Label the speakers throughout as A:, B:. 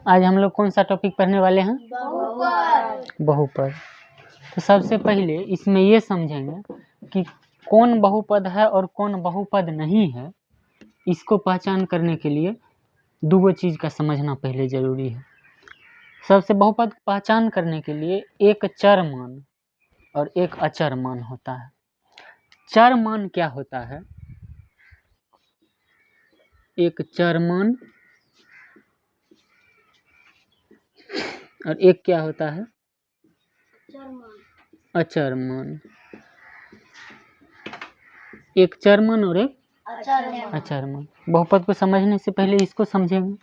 A: आज हम लोग कौन सा टॉपिक पढ़ने वाले हैं? बहुपद। तो सबसे पहले इसमें ये समझेंगे कि कौन बहुपद है और कौन बहुपद नहीं है। इसको पहचान करने के लिए दो चीज़ का समझना पहले जरूरी है। सबसे बहुपद पहचान करने के लिए एक चर मान और एक अचर मान होता है। चर मान क्या होता है? एक चर मान और एक क्या होता है? अचर मान। एक चर मान और एक अचर मान। बहुपद को समझने से पहले इसको समझेंगे।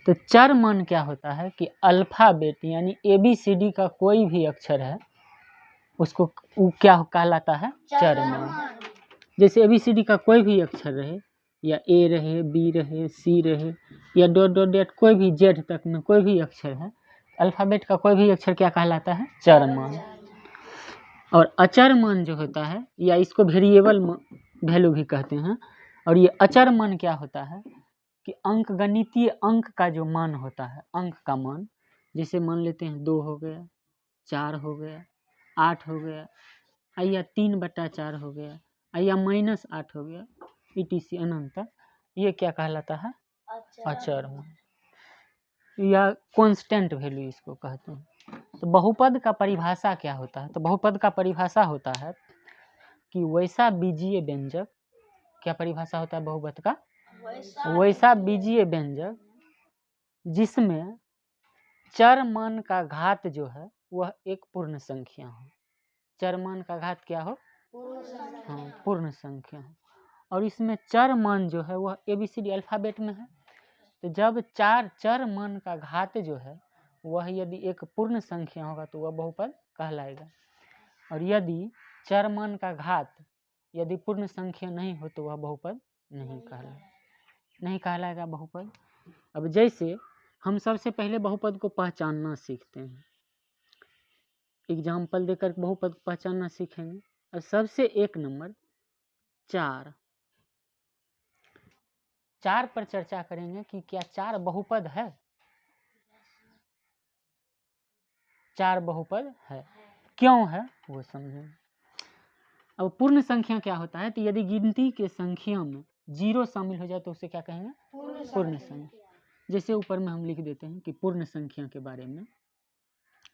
A: तो चर मान क्या होता है कि अल्फाबेट यानी ABCD का कोई भी अक्षर है उसको क्या कहलाता है? चर मान। जैसे ABCD का कोई भी अक्षर रहे या A रहे, B रहे, C रहे या डॉट डॉट डॉट कोई भी Z तक में कोई भी अक्षर है, अल्फाबेट का कोई भी अक्षर क्या कहलाता है? चर मान। और अचर मान जो होता है या इसको वेरिएबल वैल्यू भी कहते हैं। और ये अचर मान क्या होता है कि अंक गणितीय अंक का जो मान होता है, अंक का मान, जैसे मान लेते हैं 2 हो गया, 4 हो गया, 8 हो गया, या 3/4 हो गया, या -8 हो गया, ETC अनंत तक, ये क्या कहलाता है? अचर मान या कांस्टेंट वैल्यू इसको कहते हैं। तो बहुपद का परिभाषा क्या होता है? तो बहुपद का परिभाषा होता है कि वैसा बीजीय व्यंजक, क्या परिभाषा होता है बहुपद का? वैसा बीजीय व्यंजक जिसमें चर मान का घात जो है वह एक पूर्ण संख्या हो। चर मान का घात क्या हो? हाँ, पूर्ण संख्या हो। और इसमें चर मान जो है वह ABCD अल्फाबेट में है। तो जब चर मान का घात जो है वह यदि एक पूर्ण संख्या होगा तो वह बहुपद कहलाएगा। और यदि चर मान का घात यदि पूर्ण संख्या नहीं हो तो वह बहुपद नहीं कहलाएगा बहुपद। अब जैसे हम सबसे पहले बहुपद को पहचानना सीखते हैं, एग्जाम्पल देकर बहुपद को पहचानना सीखेंगे। और सबसे एक नंबर 4 पर चर्चा करेंगे कि क्या 4 बहुपद है? 4 बहुपद है, क्यों है वो समझेंगे। अब पूर्ण संख्या क्या होता है? तो यदि गिनती के संख्या में 0 शामिल हो जाए तो उसे क्या कहेंगे? पूर्ण संख्या। जैसे ऊपर में हम लिख देते हैं कि पूर्ण संख्या के बारे में,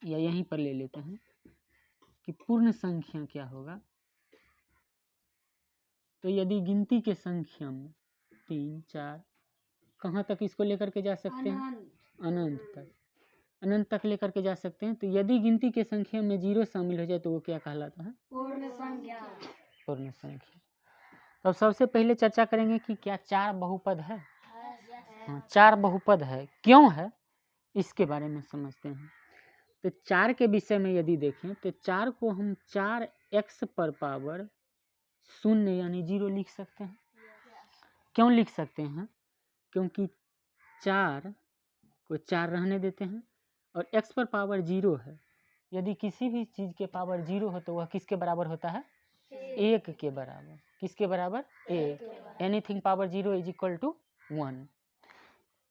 A: या यहीं पर ले लेते हैं कि पूर्ण संख्या क्या होगा। तो यदि गिनती के संख्या में 3, 4, कहाँ तक इसको लेकर के जा सकते हैं? अनंत तक लेकर के जा सकते हैं। तो यदि गिनती के संख्या में 0 शामिल हो जाए तो वो क्या कहलाता है? पूर्ण संख्या। तो सबसे पहले चर्चा करेंगे कि क्या 4 बहुपद है? हाँ, 4 बहुपद है, क्यों है इसके बारे में समझते हैं। तो 4 के विषय में यदि देखें तो 4 को हम 4x पर पावर 0 यानी 0 लिख सकते हैं। क्यों लिख सकते हैं? क्योंकि 4 को 4 रहने देते हैं और x पर पावर 0 है। यदि किसी भी चीज़ के पावर 0 हो तो वह किसके बराबर होता है? 1 के बराबर। किसके बराबर? 1। Anything power 0 is equal to 1।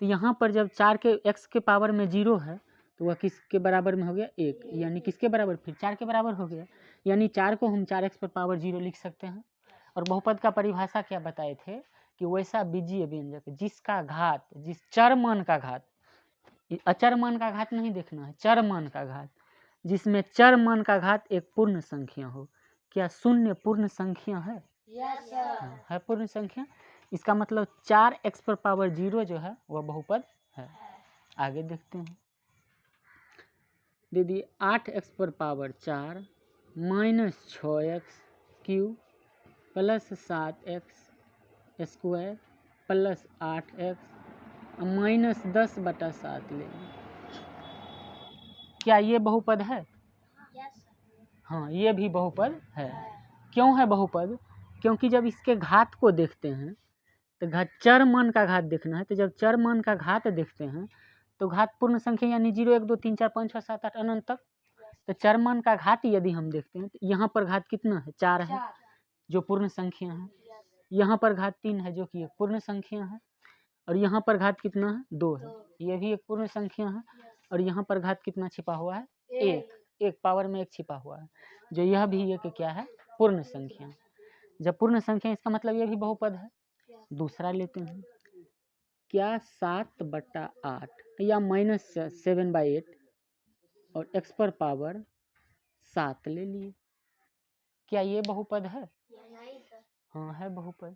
A: तो यहाँ पर जब 4 के x के पावर में 0 है तो वह किसके बराबर में हो गया? 1। यानी किसके बराबर? फिर 4 के बराबर हो गया। यानी 4 को हम 4x पर पावर 0 लिख सकते हैं। और बहुपद का परिभाषा क्या बताए थे कि वैसा बीजीय व्यंजक जिसका घात, जिस चर मान का घात, अचर मान का घात नहीं देखना है, चर मान का घात, जिसमें चर मान का घात एक पूर्ण संख्या हो। क्या 0 पूर्ण संख्या है? यस सर, है पूर्ण संख्या। इसका मतलब 4x पर पावर 0 जो है वह बहुपद है। आगे देखते हैं। दीदी 8x पर power 4 -6x cube plus 7x square plus 8x -10/7 लेंगे। क्या ये बहुपद है? हाँ, ये भी बहुपद है। क्यों है बहुपद? क्योंकि जब इसके घात को देखते हैं तो चर मान का घात देखना है। तो जब चर मान का घात देखते हैं तो घात पूर्ण संख्या यानी 0, 1, 2, 3, 4, 5, 6, 7, 8 अनंत तक। तो चर मान का घात यदि हम देखते हैं तो यहाँ पर घात कितना है? 4 है जो पूर्ण संख्या है। यहाँ पर घात 3 है जो कि एक पूर्ण संख्या है। और यहाँ पर घात कितना है 2 है, ये भी एक पूर्ण संख्या है। और यहाँ पर घात कितना छिपा हुआ है 1, एक पावर में 1 छिपा हुआ है, जो यह भी एक क्या है पूर्ण संख्या। जब पूर्ण संख्या इसका मतलब ये भी बहुपद है। दूसरा लेते हैं, क्या 7/8 या -7/8 और x पर पावर 7 ले लिए, क्या ये बहुपद है? हाँ है बहुपद,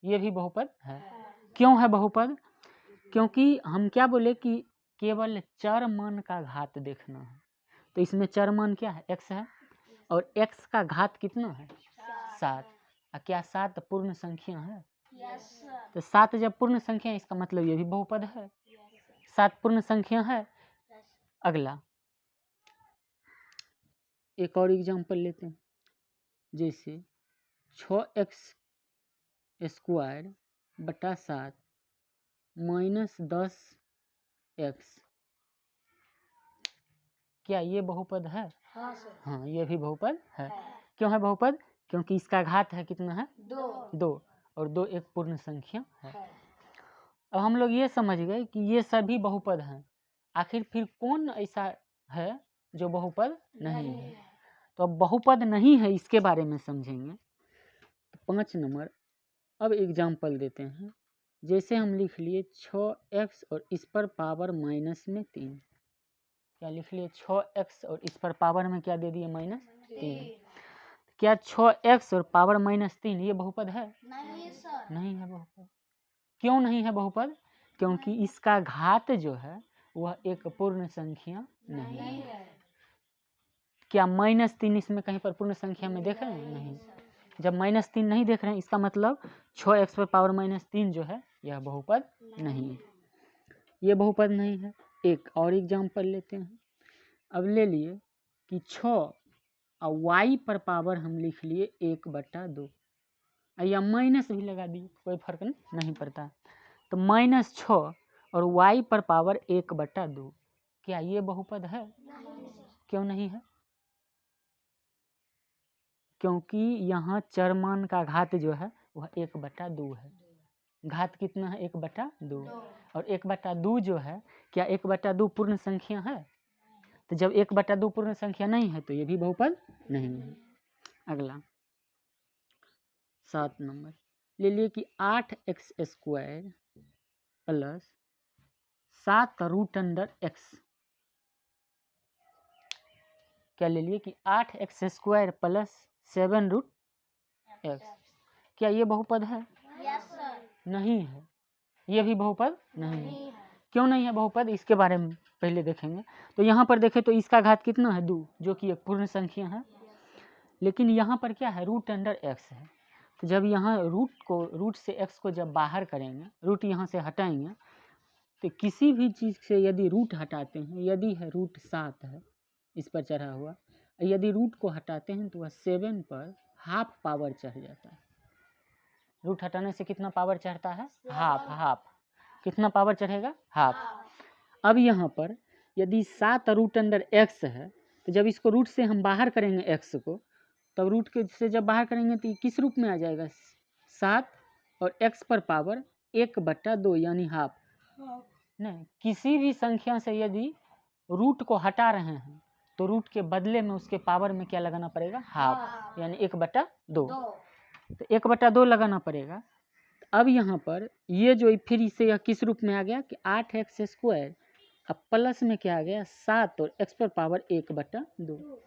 A: ये भी बहुपद है। क्यों है बहुपद? क्योंकि हम क्या बोले कि केवल चर मान का घात देखना है, तो इसमें चर मान क्या है x है, और x का घात कितना है 7। क्या 7 पूर्ण संख्या है? तो 7 जब पूर्ण संख्या है इसका मतलब ये भी बहुपद है, 7 पूर्ण संख्या है। अगला एक और एग्जांपल लेते हैं, जैसे 6x² बटा 7 माइनस 10x, क्या ये बहुपद है? हाँ ये भी बहुपद है। क्यों है बहुपद? क्योंकि इसका घात है कितना है 2 और 2 एक पूर्ण संख्या है। अब हम लोग ये समझ गए कि ये सभी बहुपद हैं, आखिर फिर कौन ऐसा है जो बहुपद नहीं है? तो अब बहुपद नहीं है इसके बारे में समझेंगे। तो 5 नंबर अब एग्जाम्पल देते हैं, जैसे हम लिख लिए 6x और इस पर पावर -3, क्या लिख लिए 6x और इस पर पावर में क्या दे दिए -3। क्या 6x और पावर -3 ये बहुपद है? नहीं सर, नहीं है बहुपद। क्यों नहीं है बहुपद? क्योंकि इसका घात जो है वह एक पूर्ण संख्या नहीं है। क्या -3 इसमें कहीं पर पूर्ण संख्या में देख रहे हैं? नहीं। जब -3 नहीं देख रहे हैं इसका मतलब 6x पर पावर -3 जो है यह बहुपद नहीं है, ये बहुपद नहीं है। एक और एग्जाम्पल लेते हैं, अब ले लिए कि 6 और y पर पावर हम लिख लिए 1/2, या माइनस भी लगा दिए कोई फर्क नहीं पड़ता। तो -6 और y पर पावर 1/2, क्या ये बहुपद है? क्यों नहीं है? क्योंकि यहाँ चर मान का घात जो है वह 1/2 है। घात कितना है 1/2, और 1/2 जो है, क्या 1/2 पूर्ण संख्या है? तो जब 1/2 पूर्ण संख्या नहीं है तो ये भी बहुपद नहीं है। अगला 7 नंबर ले लिए कि 8x² प्लस 7√x, क्या ले लिए कि 8x² प्लस 7√x, क्या ये बहुपद है? नहीं है, ये भी बहुपद नहीं है। क्यों नहीं है बहुपद इसके बारे में पहले देखेंगे। तो यहाँ पर देखें तो इसका घात कितना है 2, जो कि एक पूर्ण संख्या है, लेकिन यहाँ पर क्या है √x है। तो जब यहाँ रूट से x को जब बाहर करेंगे, रूट यहाँ से हटाएंगे, तो किसी भी चीज़ से यदि रूट हटाते हैं, यदि है √7 है इस पर चढ़ा हुआ, यदि रूट को हटाते हैं तो वह 7 पर हाफ पावर चढ़ जाता है। रूट हटाने से कितना पावर चढ़ता है? हाफ। कितना पावर चढ़ेगा? हाफ। अब यहाँ पर यदि 7√x है, तो जब इसको रूट से हम बाहर करेंगे x को, तब रूट के से जब बाहर करेंगे तो किस रूप में आ जाएगा? 7 और x पर पावर 1/2 यानी हाफ। नहीं, किसी भी संख्या से यदि रूट को हटा रहे हैं तो रूट के बदले में उसके पावर में क्या लगाना पड़ेगा? हाफ, यानी 1/2। तो 1/2 लगाना पड़ेगा। अब यहाँ पर ये जो फिर इसे यह किस रूप में आ गया कि 8x², अब प्लस में क्या आ गया 7 और x पर पावर 1/2।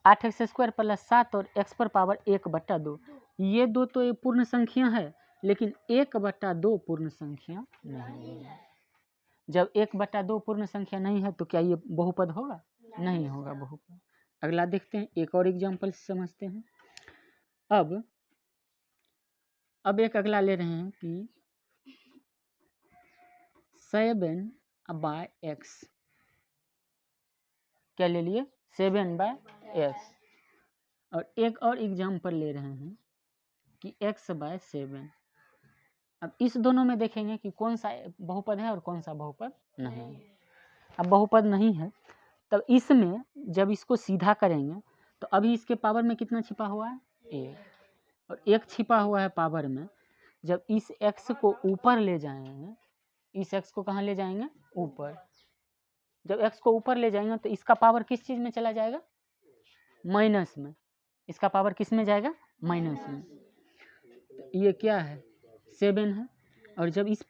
A: 8x² प्लस 7 और x पर पावर 1/2, ये दो तो ये पूर्ण संख्या है, लेकिन 1/2 पूर्ण संख्या नहीं है। जब 1/2 पूर्ण संख्या नहीं है तो क्या ये बहुपद होगा? नहीं होगा बहुपद। अगला देखते हैं, एक और एग्जाम्पल समझते हैं। अब एक अगला ले रहे हैं कि 7/x, क्या ले लिए 7/x, और एक और एग्जाम्पल ले रहे हैं कि x/7। अब इस दोनों में देखेंगे कि कौन सा बहुपद है और कौन सा बहुपद नहीं है। अब बहुपद नहीं है तब इसमें जब इसको सीधा करेंगे तो अभी इसके पावर में कितना छिपा हुआ है? 1, और 1 छिपा हुआ है पावर में, जब इस x को ऊपर ले जाएंगे, इस x को कहाँ ले जाएंगे? ऊपर। जब x को ऊपर ले जाएंगे तो इसका पावर किस चीज़ में चला जाएगा? माइनस में। इसका पावर किस में जाएगा? माइनस में। तो ये क्या है? 7 है। और जब इस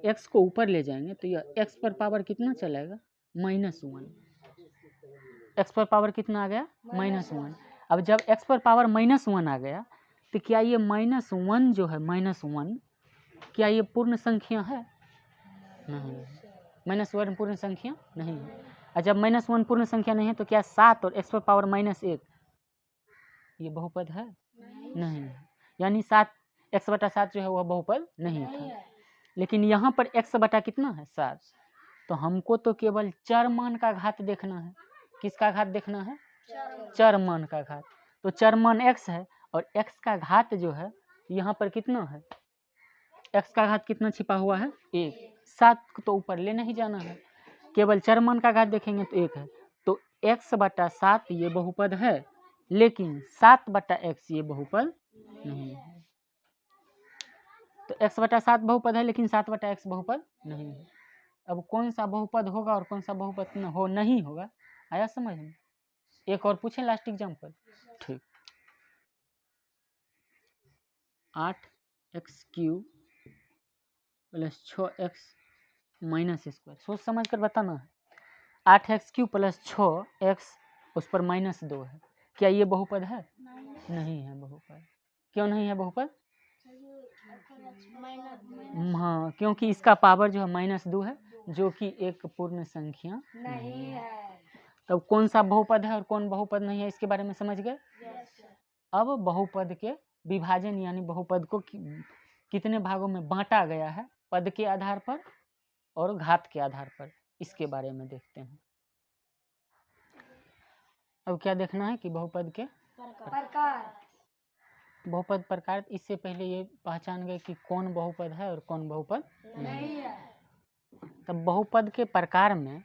A: x को ऊपर ले जाएंगे तो यह x पर पावर कितना चलाएगा? -1। x पर पावर कितना आ गया? -1। अब जब x पर पावर -1 आ गया तो क्या ये -1 जो है, -1 क्या ये पूर्ण संख्या है? नहीं। -1 पूर्ण संख्या नहीं है। और जब -1 पूर्ण संख्या नहीं है तो क्या 7 और x पर पावर -1 ये बहुपद है? नहीं है। यानी 7x/7 जो है वह बहुपद नहीं था। लेकिन यहाँ पर x बटा कितना है? 7। तो हमको तो केवल चर मान का घात देखना है। किसका घात देखना है? चर मान का घात। तो चर मान x है और x का घात जो है यहाँ पर कितना है? x का घात कितना छिपा हुआ है? 1। 7 तो ऊपर ले नहीं जाना है, केवल चर मान का घात देखेंगे तो 1 है। तो x/7 ये बहुपद है, लेकिन 7/x ये बहुपद नहीं है। तो x/7 बहुपद है लेकिन 7/x बहुपद नहीं है। अब कौन सा बहुपद होगा और कौन सा बहुपद नहीं होगा, आया समझ में? एक और पूछें लास्ट एग्जाम्पल। ठीक। 8x³ + 6x - square. सोच समझ कर बताना है। 8x³ + 6x उस पर -2 है। क्या ये बहुपद है? नहीं है बहुपद। क्यों नहीं है बहुपद? हाँ, क्योंकि इसका पावर जो है -2 है, जो कि एक पूर्ण संख्या नहीं है। तब कौन सा बहुपद है और कौन बहुपद नहीं है, इसके बारे में समझ गए? अब बहुपद के विभाजन यानी बहुपद को कितने भागों में बांटा गया है, पद के आधार पर और घात के आधार पर, इसके बारे में देखते हैं। अब क्या देखना है कि बहुपद के प्रकार। बहुपद प्रकार, इससे पहले ये पहचान गए कि कौन बहुपद है और कौन बहुपद नहीं है। तब बहुपद के प्रकार में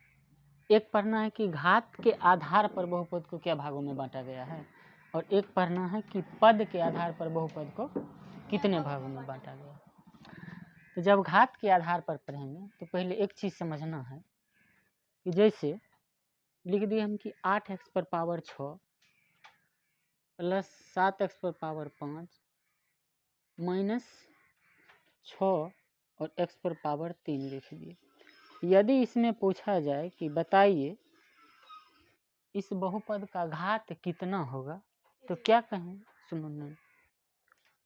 A: एक पढ़ना है कि घात के आधार पर बहुपद को क्या भागों में बांटा गया है, और एक पढ़ना है कि पद के आधार पर बहुपद को कितने भागों में बांटा गया। तो जब घात के आधार पर पढ़ेंगे तो पहले एक चीज़ समझना है कि जैसे लिख दिए हम कि 8x⁻6 + 7x⁻5 -6 और x⁻3 लिख दिए। यदि इसमें पूछा जाए कि बताइए इस बहुपद का घात कितना होगा, तो क्या कहें? सुनो नहीं,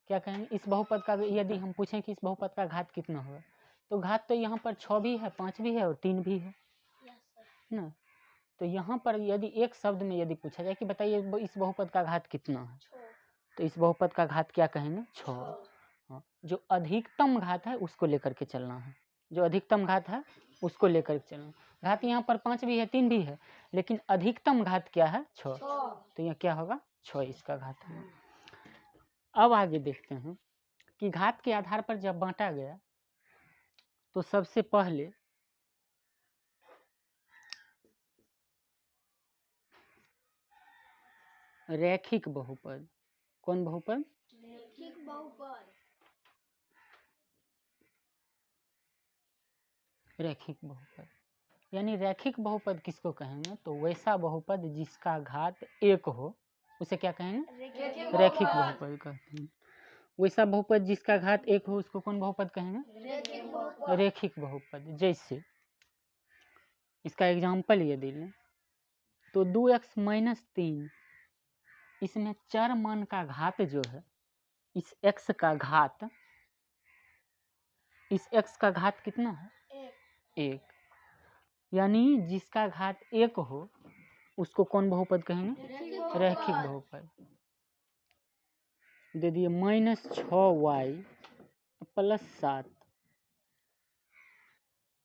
A: क्या कहेंगे? इस बहुपद का यदि हम पूछें कि इस बहुपद का घात कितना होगा, तो घात तो यहाँ पर 6 भी है, 5 भी है और 3 भी है ना। तो यहाँ पर यदि एक शब्द में यदि पूछा जाए कि बताइए इस बहुपद का घात कितना है, तो इस बहुपद का घात क्या कहेंगे? 6। हाँ, जो अधिकतम घात है उसको लेकर के चलना है। जो अधिकतम घात है उसको लेकर के चलना। घात यहाँ पर 5 भी है, 3 भी है, लेकिन अधिकतम घात क्या है? 6। तो यह क्या होगा? 6 इसका घात है। अब आगे देखते हैं कि घात के आधार पर जब बांटा गया तो सबसे पहले रैखिक बहुपद। कौन बहुपद? रैखिक बहुपद। रैखिक बहुपद यानी रैखिक बहुपद किसको कहेंगे? तो वैसा बहुपद जिसका घात 1 हो उसे क्या कहेंगे? रैखिक बहुपद कहते हैं। वैसा बहुपद जिसका घात 1 हो उसको कौन बहुपद कहेंगे? रैखिक बहुपद। जैसे इसका एग्जाम्पल यदि लें तो 2x - 3, इसमें चर मान का घात जो है, इस x का घात, इस x का घात कितना है? 1। यानी जिसका घात 1 हो उसको कौन बहुपद कहेंगे? रैखिक बहुपद। दे दिए -6y + 7,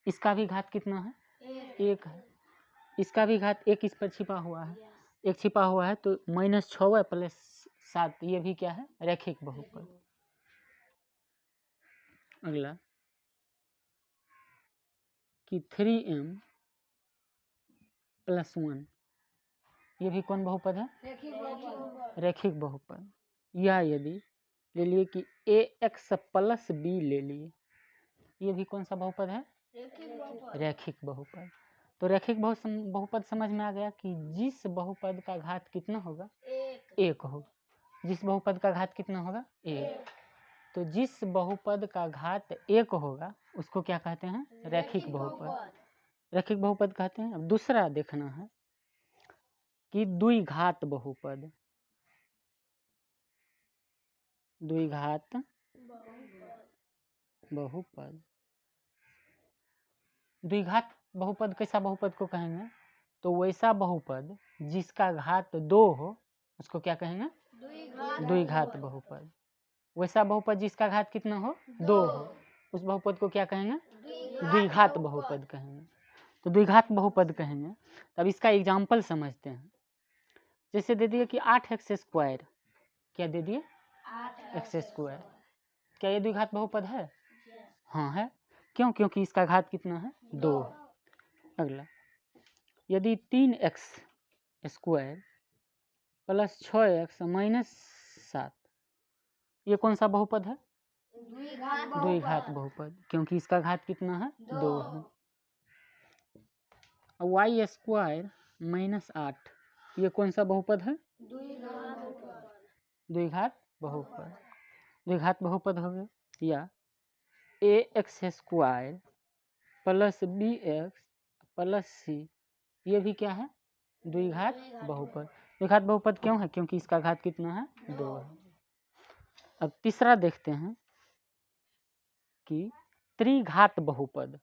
A: इसका भी घात कितना है? 1 है। इसका भी घात 1 इस पर छिपा हुआ है, 1 छिपा हुआ है, तो -6y + 7 ये भी क्या है? रैखिक बहुपद। अगला कि 3m + 1, ये भी कौन बहुपद है? रैखिक बहुपद। या यदि ले लिए कि ए एक्स प्लस बी ले लिए, ये भी कौन सा बहुपद है? रैखिक बहुपद। तो रैखिक बहुपद समझ में आ गया कि जिस बहुपद का घात कितना होगा? एक होगा। जिस बहुपद का घात कितना होगा? एक। तो जिस बहुपद का घात एक होगा उसको क्या कहते हैं? रैखिक बहुपद। रैखिक बहुपद कहते हैं। अब दूसरा देखना है कि द्विघात बहुपद। द्विघात बहुपद। द्विघात बहुपद कैसा बहुपद को कहेंगे? तो वैसा बहुपद जिसका घात 2 हो उसको क्या कहेंगे? द्विघात बहुपद। वैसा बहुपद जिसका घात कितना हो? 2 हो, उस बहुपद को क्या कहेंगे? द्विघात बहुपद कहेंगे। तो द्विघात बहुपद कहेंगे। तब इसका एग्जाम्पल समझते हैं। जैसे दे दिए कि 8x²। क्या दे दिए? x²। क्या ये द्विघात बहुपद है? हाँ है। क्यों? क्योंकि इसका घात कितना है? 2। अगला, यदि 3x² प्लस 6x माइनस 7, ये कौन सा बहुपद है? द्विघात बहुपद, क्योंकि इसका घात कितना है? 2 है। y² माइनस 8, ये कौन सा बहुपद है? द्विघात बहुपद। द्विघात बहुपद हो गया। या ax² plus bx plus c, ये भी क्या है? द्विघात बहुपद। द्विघात बहुपद क्यों है? क्योंकि इसका घात कितना है? 2 है। अब तीसरा देखते हैं कि त्रिघात बहुपद।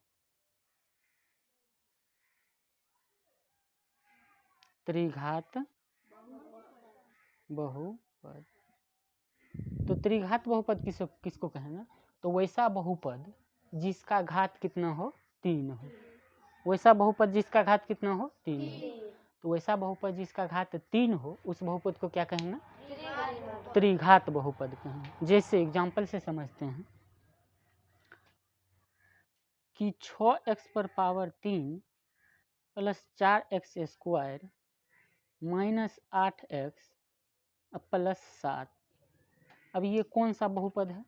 A: त्रिघात बहुपद। तो त्रिघात बहुपद किसको कहेंगे? तो वैसा बहुपद जिसका घात कितना हो? 3 हो। वैसा बहुपद जिसका घात कितना हो? 3 हो। तो वैसा बहुपद जिसका घात 3 हो उस बहुपद को क्या कहेंगे? त्रिघात बहुपद कहेंगे। जैसे एग्जाम्पल से समझते हैं कि 6x पर power 3 plus 4x² minus 8x plus 7, अब ये कौन सा बहुपद है?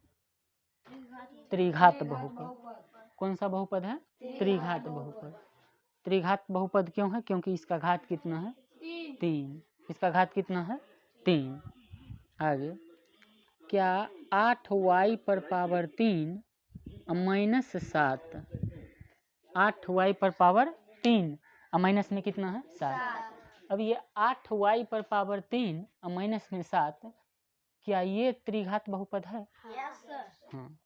A: त्रिघात बहुपद। कौन सा बहुपद है? त्रिघात बहुपद। त्रिघात बहुपद क्यों है? क्योंकि इसका घात कितना है? 3। इसका घात कितना है? 3। आगे, क्या 8y पर पावर 3 माइनस 7, 8y पर पावर 3 और माइनस में कितना है? 7। अब ये 8y पर पावर 3 और माइनस में 7, क्या ये त्रिघात बहुपद है? हाँ।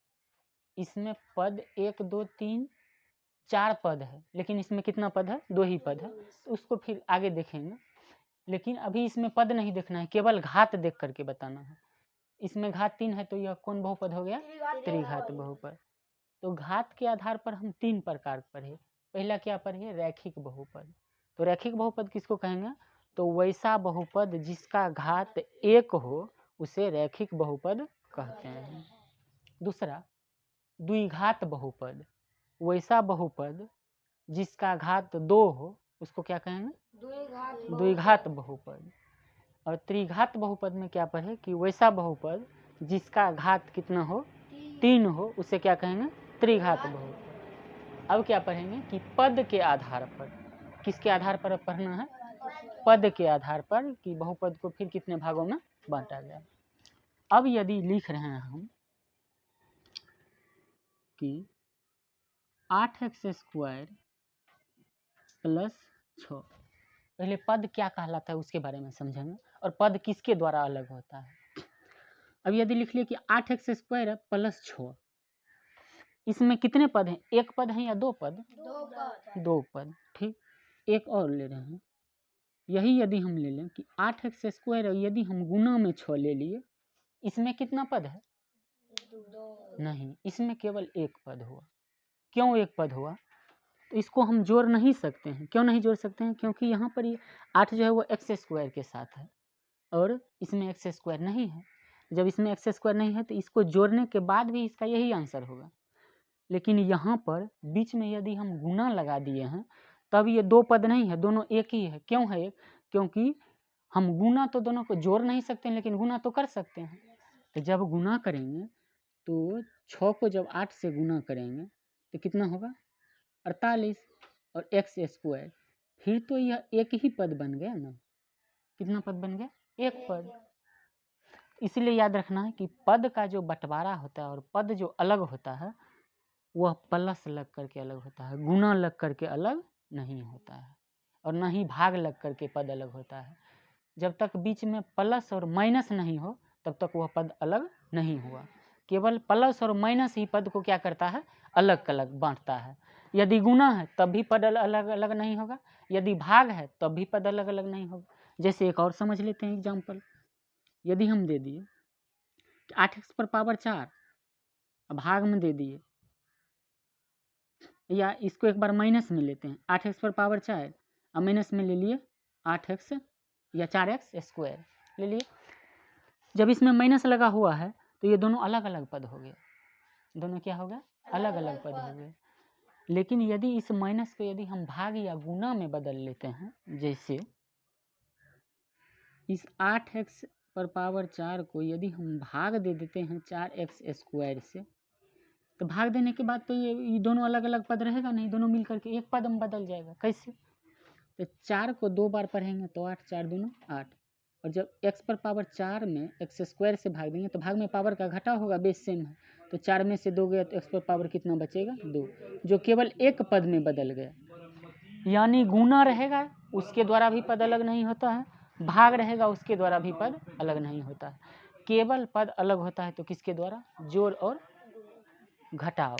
A: इसमें पद 1 2 3 4 पद है, लेकिन इसमें कितना पद है? 2 ही पद है। तो उसको फिर आगे देखेंगे, लेकिन अभी इसमें पद नहीं देखना है, केवल घात देख करके बताना है। इसमें घात 3 है तो यह कौन बहुपद हो गया? त्रिघात बहुपद। तो घात के आधार पर हम 3 प्रकार पढ़े। पहला क्या पढ़े? रैखिक बहुपद। तो रैखिक बहुपद किसको कहेंगे? तो वैसा बहुपद जिसका घात 1 हो उसे रैखिक बहुपद कहते हैं। दूसरा, द्विघात बहुपद। वैसा बहुपद जिसका घात 2 हो उसको क्या कहेंगे? द्विघात बहुपद। और त्रिघात बहुपद में क्या पढ़े कि वैसा बहुपद जिसका घात कितना हो? 3 हो, उसे क्या कहेंगे? त्रिघात बहुपद। अब क्या पढ़ेंगे कि पद के आधार पर, किसके आधार पर पढ़ना है? पद के आधार पर, कि बहुपद को फिर कितने भागों में बांटा गया। अब यदि लिख रहे हैं हम कि 8x² प्लस 6, पहले पद क्या कहलाता है उसके बारे में समझेंगे और पद किसके द्वारा अलग होता है। अब यदि लिख लिए कि 8x² प्लस 6, इसमें कितने पद हैं? 1 पद है या 2 पद? 2 पद। ठीक, एक और ले रहे हैं। यही यदि हम ले लें कि 8x² यदि हम गुना में 6 ले लिए, इसमें कितना पद है? नहीं, इसमें केवल 1 पद हुआ। क्यों 1 पद हुआ? तो इसको हम जोड़ नहीं सकते हैं। क्यों नहीं जोड़ सकते हैं? क्योंकि यहाँ पर ये 8 जो है वो x² के साथ है और इसमें x² नहीं है। जब इसमें x² नहीं है तो इसको जोड़ने के बाद भी इसका यही आंसर होगा। लेकिन यहाँ पर बीच में यदि हम गुना लगा दिए हैं तब ये 2 पद नहीं है, दोनों एक ही है। क्यों है एक? क्योंकि हम गुना तो दोनों को जोड़ नहीं सकते हैं, लेकिन गुना तो कर सकते हैं। तो जब गुना करेंगे तो 6 को जब 8 से गुना करेंगे तो कितना होगा 48 और एक्स स्क्वायर, फिर तो यह एक ही पद बन गया ना। कितना पद बन गया? एक पद। इसलिए याद रखना है कि पद का जो बंटवारा होता है और पद जो अलग होता है वह प्लस लग करके अलग होता है, गुना लग करके अलग नहीं होता है, और न ही भाग लग करके पद अलग होता है। जब तक बीच में प्लस और माइनस नहीं हो तब तक वह पद अलग नहीं हुआ। केवल प्लस और माइनस ही पद को क्या करता है? अलग अलग बांटता है। यदि गुना है तब भी पद अलग अलग नहीं होगा, यदि भाग है तब भी पद अलग अलग नहीं होगा। जैसे एक और समझ लेते हैं एग्जाम्पल। यदि हम दे दिए 8x पर पावर 4 भाग में दे दिए, या इसको एक बार माइनस में लेते हैं, 8x पर पावर 4 और माइनस में ले लिए 8x या 4x स्क्वायर ले लिए। जब इसमें माइनस लगा हुआ है तो ये दोनों अलग अलग पद हो गए। दोनों क्या हो गया? अलग अलग पद हो गए। लेकिन यदि इस माइनस को यदि हम भाग या गुना में बदल लेते हैं, जैसे इस 8x पर पावर 4 को यदि हम भाग दे देते हैं 4x स्क्वायर से, तो भाग देने के बाद तो ये दोनों अलग अलग पद रहेगा नहीं, दोनों मिल करके एक पद में बदल जाएगा। कैसे? तो 4 को 2 बार पढ़ेंगे तो 8 4 दूना 8, और जब x पर पावर 4 में x स्क्वायर से भाग देंगे तो भाग में पावर का घटा होगा, बेस सेम है, तो 4 में से 2 गया तो x पर पावर कितना बचेगा? 2, जो केवल एक पद में बदल गया। यानी गुना रहेगा उसके द्वारा भी पद अलग नहीं होता है, भाग रहेगा उसके द्वारा भी पद अलग नहीं होता है। केवल पद अलग होता है तो किसके द्वारा? जोड़ और घटाव।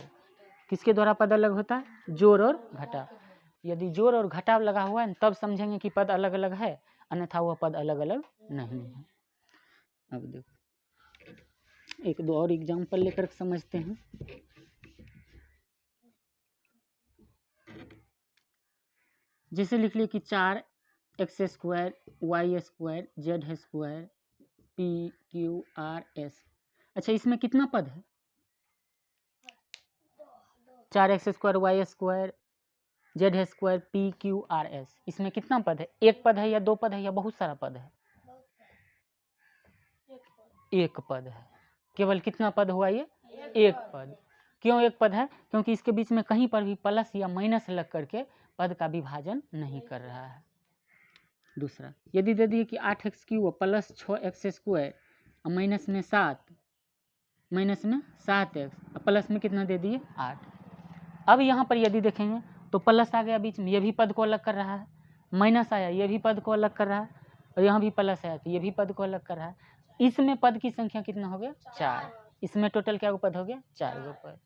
A: किसके द्वारा पद अलग होता है? जोड़ और घटाव। यदि जोड़ और घटाव लगा हुआ है तब समझेंगे कि पद अलग अलग है, अन्यथा वह पद अलग अलग नहीं है। अब देखो एक दो और एग्जाम्पल लेकर समझते हैं। जैसे लिख लिए कि 4x square y square z square p q r s. अच्छा, इसमें कितना पद है? 4x square y square z square p q r s. इसमें कितना पद है? एक पद है या दो पद है या बहुत सारा पद है? एक पद है। केवल कितना पद हुआ ये? एक पद। क्यों एक पद है? क्योंकि इसके बीच में कहीं पर भी प्लस या माइनस लग करके पद का विभाजन नहीं कर रहा है। दूसरा, यदि दे दिए कि 8x cube plus 6x square और माइनस में 7, माइनस में 7x प्लस में कितना दे दिए? 8। अब यहाँ पर यदि देखेंगे तो प्लस आ गया बीच में, ये भी पद को अलग कर रहा है, माइनस आया ये भी पद को अलग कर रहा है, और यहाँ भी प्लस आया तो ये भी पद को अलग कर रहा है। इसमें पद की संख्या कितना हो गया? 4। इसमें टोटल क्या पद हो गया? 4 गो पद।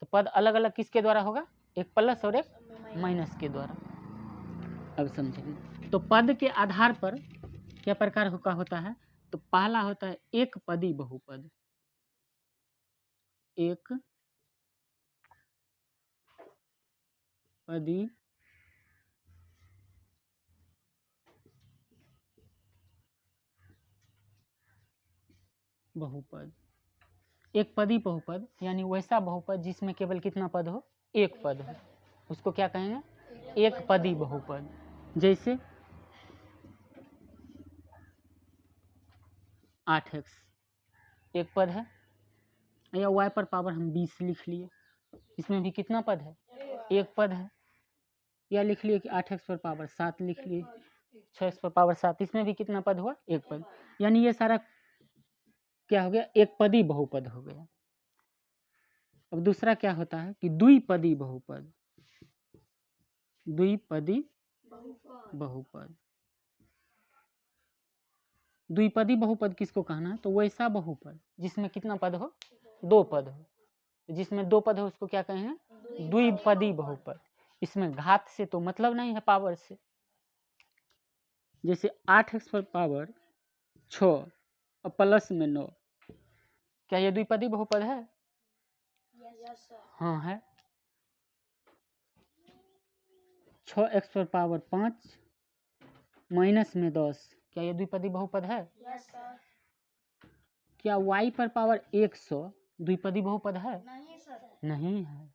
A: तो पद अलग अलग किसके द्वारा होगा? एक प्लस और एक माइनस के द्वारा। अब समझेंगे। तो पद के आधार पर क्या प्रकार का होता है? तो पहला होता है एक पदी बहुपद। एक पदी बहुपद। एक पदी बहुपद यानी वैसा बहुपद जिसमें केवल कितना पद हो? एक पद हो, उसको क्या कहेंगे? एक पदी बहुपद। जैसे 8x एक पद है, या y पर पावर हम 20 लिख लिए, इसमें भी कितना पद है? एक पद है। या लिख लिए कि 8x पर पावर 7 लिख लिए, 6x पर पावर 7, इसमें भी कितना पद हुआ? एक पद। यानी ये सारा क्या हो गया? एक पदी बहुपद हो गया। अब दूसरा क्या होता है कि द्विपदी बहुपद। द्विपदी बहुपद। द्विपदी बहुपद किसको कहना है? तो वैसा बहुपद जिसमें कितना पद हो? दो पद हो। जिसमें दो पद हो उसको क्या कहेंगे? द्विपदी बहुपद। इसमें घात से तो मतलब नहीं है, पावर से। जैसे 8x पर पावर 6 और प्लस में 9, क्या ये द्विपदी बहुपद है? हाँ है। 6x पर पावर 5 माइनस में 10, क्या ये द्विपदी बहुपद है? क्या y पर पावर 100 द्विपदी बहुपद है? नहीं है।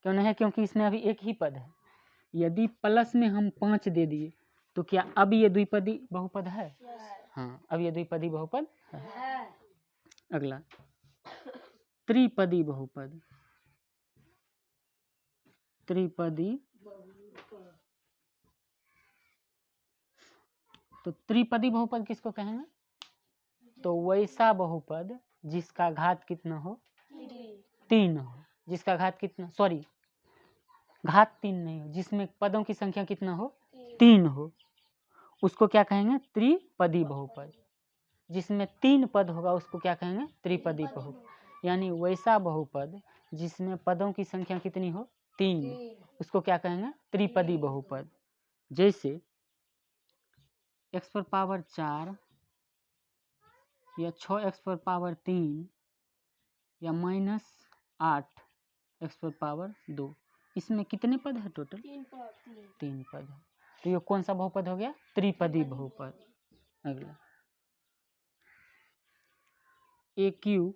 A: क्यों नहीं है? क्योंकि इसमें अभी एक ही पद है। यदि प्लस में हम 5 दे दिए तो क्या अब ये द्विपदी बहुपद है? हाँ, अब ये द्विपदी बहुपद है। अगला त्रिपदी बहुपद। त्रिपदी, तो त्रिपदी बहुपद किसको कहेंगे? तो वैसा बहुपद जिसका घात कितना हो? 3 हो। जिसका घात कितना, सॉरी घात 3 नहीं हो, जिसमें पदों की संख्या कितना हो? 3 हो, उसको क्या कहेंगे? त्रिपदी बहुपद। जिसमें 3 पद होगा उसको क्या कहेंगे? त्रिपदी बहुपद। यानी वैसा बहुपद जिसमें पदों की संख्या कितनी हो? 3, उसको क्या कहेंगे? त्रिपदी बहुपद। जैसे x पर पावर 4 या 6x पर पावर 3 या -8 x पर पावर 2, इसमें कितने पद है टोटल? 3 पद है। तो ये कौन सा बहुपद हो गया? त्रिपदी बहुपद। अगला ए क्यूब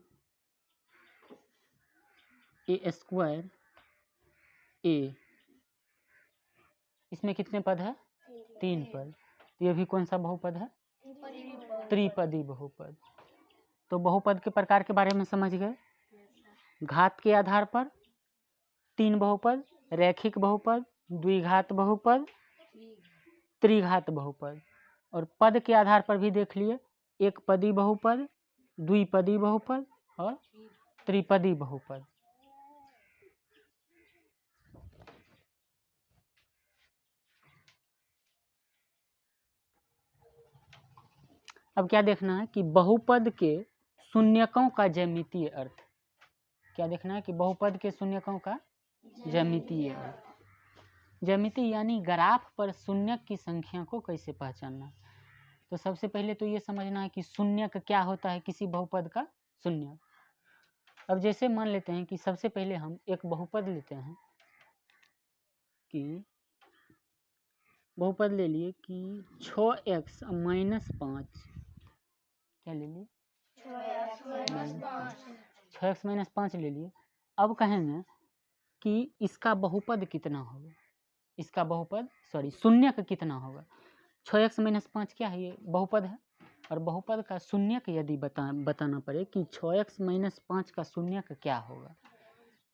A: ए स्क्वायर ए, इसमें कितने पद है? 3 पद। तो ये भी कौन सा बहुपद है? त्रिपदी बहुपद। तो बहुपद के प्रकार के बारे में समझ गए। घात के आधार पर 3 बहुपद, रैखिक बहुपद, द्विघात बहुपद, त्रिघात बहुपद, और पद के आधार पर भी देख लिए, एक पदी बहुपद, द्विपदी बहुपद और त्रिपदी बहुपद। अब क्या देखना है कि बहुपद के शून्यकों का ज्यामितीय अर्थ। क्या देखना है कि बहुपद के शून्यकों का ज्यामितीय अर्थ। ज्यामिति यानी ग्राफ पर शून्यक की संख्या को कैसे पहचानना। तो सबसे पहले तो ये समझना है कि शून्यक क्या होता है, किसी बहुपद का शून्यक। अब जैसे मान लेते हैं कि सबसे पहले हम एक बहुपद लेते हैं कि बहुपद ले लिए कि 6x - 5, क्या ले लिए? 6x - 5 ले लिए। अब कहेंगे कि इसका बहुपद कितना होगा, इसका बहुपद सॉरी शून्यक कितना होगा। 6x - 5 क्या है? ये बहुपद है, और बहुपद का शून्यक यदि बताना पड़े कि 6x - 5 का शून्यक क्या होगा,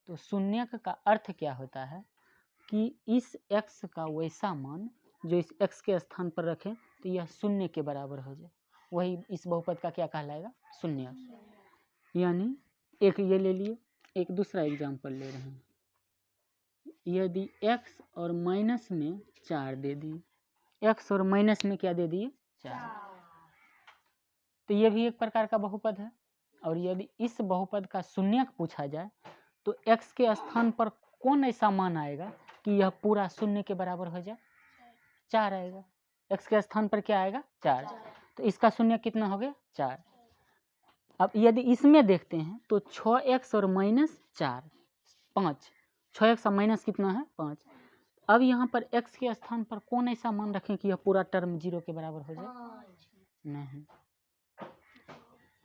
A: तो शून्यक का अर्थ क्या होता है कि इस x का वैसा मान जो इस x के स्थान पर रखें तो यह शून्य के बराबर हो जाए, वही इस बहुपद का क्या कहलाएगा? शून्यक। यानी एक ये ले लिए, एक दूसरा एग्जाम्पल ले रहे हैं। यदि x और माइनस में 4 दे दिए, x और माइनस में क्या दे दिए? 4, तो ये भी एक प्रकार का बहुपद है। और यदि इस बहुपद का शून्यक पूछा जाए तो x के स्थान पर कौन ऐसा मान आएगा कि यह पूरा शून्य के बराबर हो जाए? 4 आएगा। x के स्थान पर क्या आएगा? 4। तो इसका शून्यक कितना हो गया? 4। अब यदि इसमें देखते हैं तो 6x और -4 5, 6x और माइनस कितना है? 5। अब यहाँ पर x के स्थान पर कौन ऐसा मान रखें कि यह पूरा टर्म 0 के बराबर हो जाए? नहीं।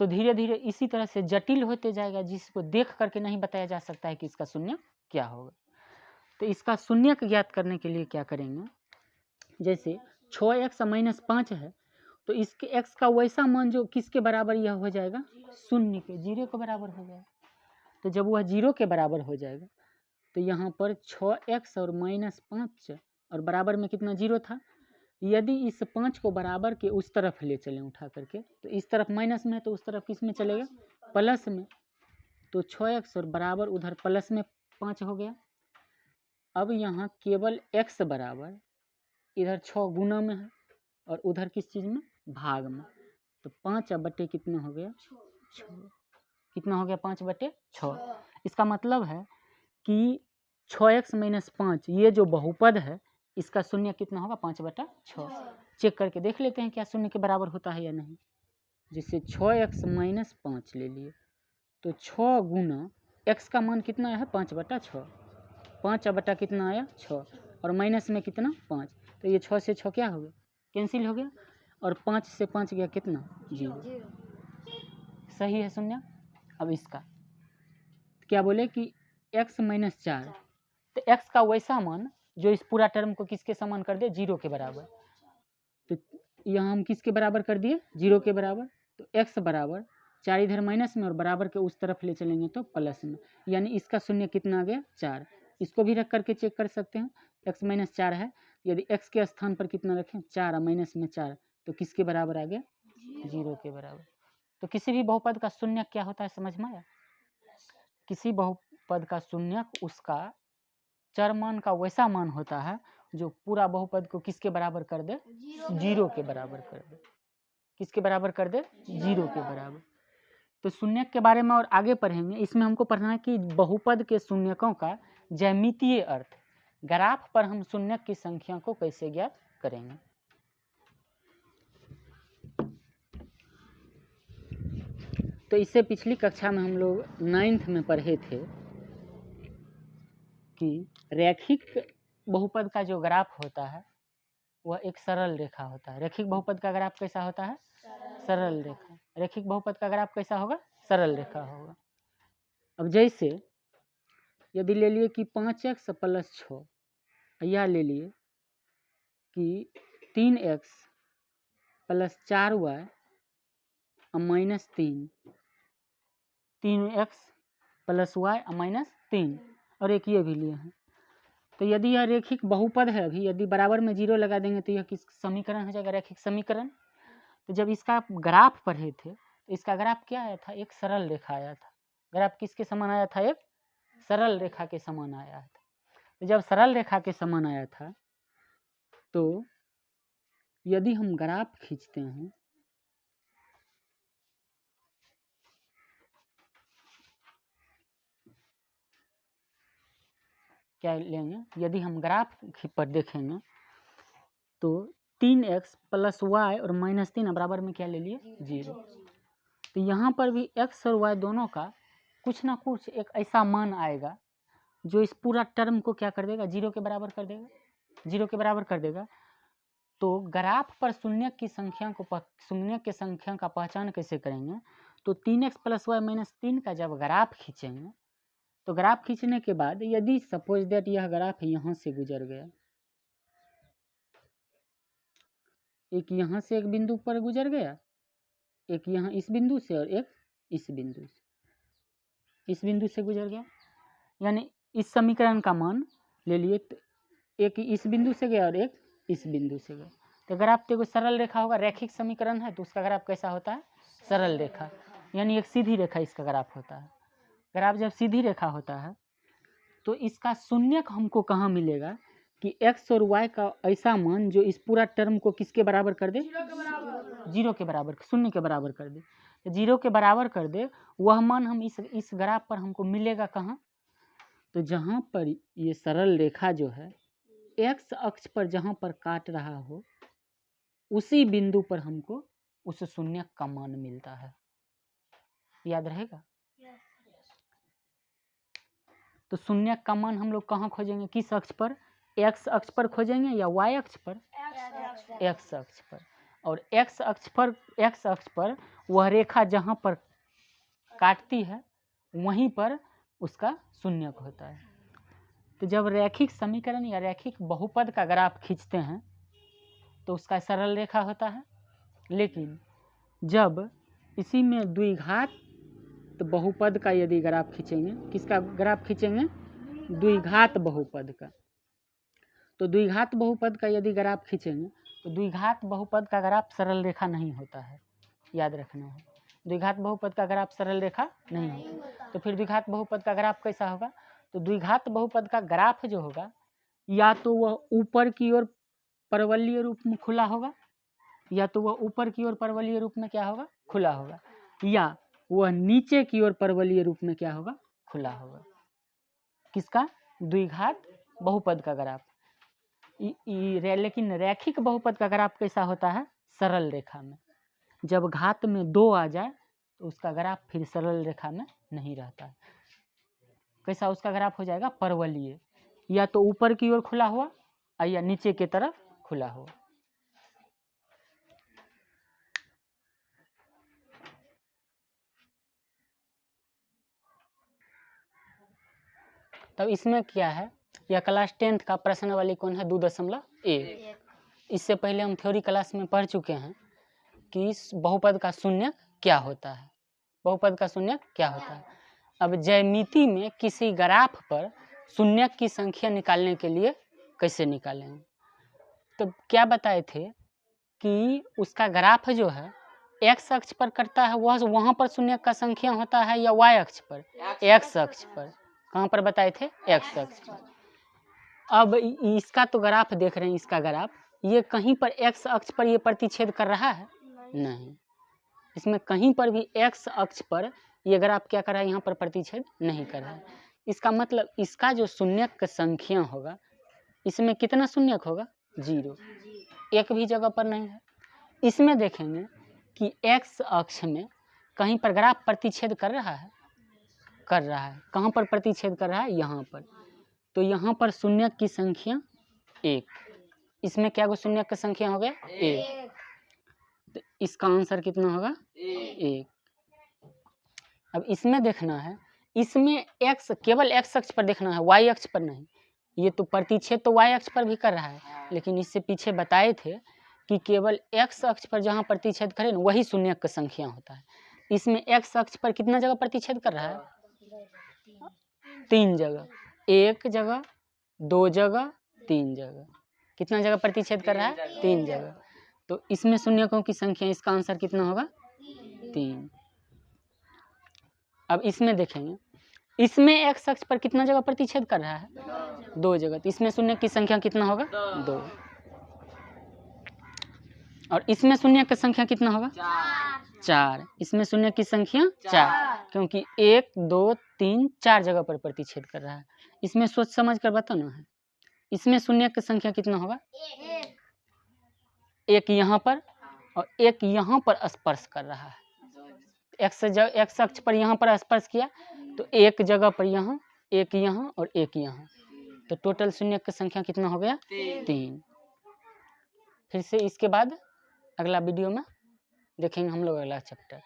A: तो धीरे धीरे इसी तरह से जटिल होते जाएगा, जिसको देख करके नहीं बताया जा सकता है कि इसका शून्य क्या होगा। तो इसका शून्यक ज्ञात करने के लिए क्या करेंगे, जैसे 6x - 5 है तो इसके x का वैसा मान जो किसके बराबर यह हो जाएगा? शून्य के, 0 के बराबर हो जाएगा। तो जब वह 0 के बराबर हो जाएगा तो यहाँ पर 6x और -5 और बराबर में कितना? 0 था। यदि इस 5 को बराबर के उस तरफ ले चलें उठा करके, तो इस तरफ माइनस में है तो उस तरफ किस में चलेगा? प्लस में। तो 6x और बराबर उधर प्लस में 5 हो गया। अब यहाँ केवल x बराबर इधर 6 गुना में है और उधर किस चीज़ में? भाग में। तो 5 बटे कितना हो गया? 6। कितना हो गया? 5 बटे 6। इसका मतलब है कि 6x - 5 ये जो बहुपद है इसका शून्य कितना होगा? 5 बटा 6। चेक करके देख लेते हैं क्या शून्य के बराबर होता है या नहीं। जैसे 6x - 5 ले लिए तो 6 गुना x का मान कितना है? 5 बटा 6। 5 बटा कितना आया? 6, और माइनस में कितना? 5। तो ये 6 से 6 क्या हो गया? कैंसिल हो गया, और 5 से 5 गया कितना? 0। सही है शून्य। अब इसका क्या बोले कि x - 4, तो x का वैसा मान जो इस पूरा टर्म को किसके समान कर दे? 0 के बराबर। तो यहाँ हम किसके बराबर कर दिए? 0 के बराबर। तो x बराबर 4 इधर माइनस में और बराबर के उस तरफ ले चलेंगे तो प्लस में, यानी इसका शून्य कितना आ गया 4। इसको भी रख करके चेक कर सकते हैं, x माइनस 4 है, यदि x के स्थान पर कितना रखें 4 माइनस में 4 तो किसके बराबर आ गया 0 के बराबर। तो किसी भी बहुपद का शून्य क्या होता है समझ में आया? किसी बहुपद का शून्य उसका चर मान का वैसा मान होता है जो पूरा बहुपद को किसके बराबर कर दे 0 के बराबर कर दे। किसके बराबर कर दे 0 के बराबर। तो शून्यक के बारे में और आगे पढ़ेंगे। इसमें हमको पढ़ना है कि बहुपद के शून्यकों का ज्यामितीय अर्थ, ग्राफ पर हम शून्यक की संख्या को कैसे ज्ञात करेंगे। तो इससे पिछली कक्षा में हम लोग 9th में पढ़े थे कि रैखिक बहुपद का जो ग्राफ होता है वह एक सरल रेखा होता है। रैखिक बहुपद का ग्राफ कैसा होता है? सरल रेखा। रैखिक बहुपद का ग्राफ कैसा होगा? सरल रेखा होगा। अब जैसे यदि ले लिए कि 5x + 6, या ले लिए कि 3x + 4y -3, 3x + y -3, और एक ये भी लिए हैं। तो यदि यह रैखिक बहुपद है, अभी यदि बराबर में 0 लगा देंगे तो यह किस समीकरण हो जाएगा? रैखिक समीकरण। तो जब इसका ग्राफ पढ़े थे तो इसका ग्राफ क्या आया था? एक सरल रेखा आया था। ग्राफ किसके समान आया था? एक सरल रेखा के समान आया था। तो जब सरल रेखा के समान आया था तो यदि हम ग्राफ खींचते हैं क्या लेंगे? यदि हम ग्राफ पर देखेंगे तो 3x + y और -3 बराबर में क्या ले लिए 0। तो यहाँ पर भी x और y दोनों का कुछ ना कुछ एक ऐसा मान आएगा जो इस पूरा टर्म को क्या कर देगा? 0 के बराबर कर देगा। 0 के बराबर कर देगा। तो ग्राफ पर शून्यक की संख्या को शून्यक की संख्या का पहचान कैसे करेंगे? तो 3x + y -3 का जब ग्राफ खींचेंगे तो ग्राफ खींचने के बाद यदि सपोज दैट यह ग्राफ यहाँ से गुजर गया, एक यहाँ से एक बिंदु पर गुजर गया, एक यहाँ इस बिंदु से और एक इस बिंदु से, इस बिंदु से गुजर गया, यानी इस समीकरण का मान ले लिए। एक इस बिंदु से गया और एक इस बिंदु से गया। तो ग्राफ तो सरल रेखा होगा, रैखिक समीकरण है तो उसका ग्राफ कैसा होता है? सरल रेखा, यानी एक सीधी रेखा इसका ग्राफ होता है। ग्राफ जब सीधी रेखा होता है तो इसका शून्यक हमको कहाँ मिलेगा कि x और y का ऐसा मान जो इस पूरा टर्म को किसके बराबर कर दे? 0 के बराबर, शून्य के बराबर कर दे। 0 के बराबर कर दे, वह मान हम इस ग्राफ पर हमको मिलेगा कहाँ? तो जहाँ पर ये सरल रेखा जो है x अक्ष पर जहाँ पर काट रहा हो उसी बिंदु पर हमको उस शून्यक का मान मिलता है। याद रहेगा? तो शून्यक का मान हम लोग कहाँ खोजेंगे? किस अक्ष पर? x अक्ष पर खोजेंगे या y अक्ष पर? x अक्ष पर। और x अक्ष पर वह रेखा जहाँ पर काटती है वहीं पर उसका शून्यक होता है। तो जब रैखिक समीकरण या रैखिक बहुपद का ग्राफ खींचते हैं तो उसका सरल रेखा होता है, लेकिन जब इसी में द्विघात बहुपद का यदि ग्राफ खींचेंगे, किसका ग्राफ खींचेंगे? द्विघात बहुपद का। तो द्विघात बहुपद का यदि ग्राफ खींचेंगे तो द्विघात बहुपद का ग्राफ सरल रेखा नहीं होता है। याद रखना है, द्विघात बहुपद का ग्राफ सरल रेखा नहीं होता। तो फिर द्विघात बहुपद का ग्राफ कैसा होगा? तो द्विघात बहुपद का ग्राफ जो होगा या तो वह ऊपर की ओर परवलयीय रूप में खुला होगा, या तो वह ऊपर की ओर परवलयीय रूप में क्या होगा? खुला होगा, या वह नीचे की ओर परवलयीय रूप में क्या होगा? खुला होगा। किसका? द्विघात बहुपद का ग्राफ। लेकिन रैखिक बहुपद का ग्राफ कैसा होता है? सरल रेखा में। जब घात में 2 आ जाए तो उसका ग्राफ फिर सरल रेखा में नहीं रहता है। कैसा उसका ग्राफ हो जाएगा? परवलयीय, या तो ऊपर की ओर खुला हुआ या नीचे की तरफ खुला हुआ। तब इसमें क्या है? यह क्लास 10th का प्रश्नावली कौन है? 2.1। इससे पहले हम थ्योरी क्लास में पढ़ चुके हैं कि इस बहुपद का शून्यक क्या होता है। बहुपद का शून्यक क्या होता है। अब ज्यामिति में किसी ग्राफ पर शून्यक की संख्या निकालने के लिए कैसे निकालेंगे, तो क्या बताए थे कि उसका ग्राफ जो है एक्स अक्ष पर करता है, वह वहाँ पर शून्यक का संख्या होता है, या वाई अक्ष पर, एक्स अक्ष पर। कहाँ पर बताए थे, एक्स अक्ष पर। अब इसका तो ग्राफ देख रहे हैं, इसका ग्राफ ये कहीं पर एक्स अक्ष पर ये प्रतिच्छेद कर रहा है, नहीं। इसमें कहीं पर भी एक्स अक्ष पर ये ग्राफ क्या कर रहा है, यहाँ पर प्रतिच्छेद नहीं कर रहा है। इसका मतलब इसका जो शून्यक संख्या होगा, इसमें कितना शून्यक होगा, 0, एक भी जगह पर नहीं है। इसमें देखेंगे कि एक्स अक्ष में कहीं पर ग्राफ प्रतिच्छेद कर रहा है, कहाँ पर प्रतिच्छेद कर रहा है, यहाँ पर। तो यहाँ पर शून्यक की संख्या 1, इसमें क्या गो शून्यक की संख्या हो गया, 1। तो इसका आंसर कितना होगा, 1। अब इसमें देखना है, इसमें एक्स केवल एक्स अक्ष पर देखना है, वाई अक्ष पर नहीं। ये तो प्रतिच्छेद तो वाई अक्ष पर भी कर रहा है, लेकिन इससे पीछे बताए थे कि केवल एक्स अक्ष पर जहाँ प्रतिच्छेद करे ना, वही शून्यक की संख्या होता है। इसमें एक्स अक्ष पर कितना जगह प्रतिच्छेद कर रहा है, 3 जगह, 1 जगह, 2 जगह, 3 जगह। कितना जगह प्रतिच्छेद कर रहा है, 3 जगह। तो इसमें शून्यकों की संख्या, इसका आंसर कितना होगा, 3। अब इसमें देखेंगे, इसमें एक्स अक्ष पर कितना जगह प्रतिच्छेद कर रहा है, 2 जगह। तो इसमें शून्य की संख्या कितना होगा, 2। और इसमें शून्य की संख्या कितना होगा, 4। इसमें शून्य की संख्या 4, क्योंकि 1, 2, 3, 4 जगह पर प्रतिच्छेद कर रहा है। इसमें सोच समझ कर बताना है। इसमें शून्य की संख्या कितना होगा, 1 यहाँ पर और 1 यहाँ पर स्पर्श कर रहा है। एक्स अक्ष पर यहाँ पर स्पर्श किया, तो 1 जगह पर यहाँ, 1 यहाँ और 1 यहाँ। तो टोटल शून्य की संख्या कितना हो गया, 3। फिर से इसके बाद अगला वीडियो में देखेंगे हम लोग अगला चैप्टर।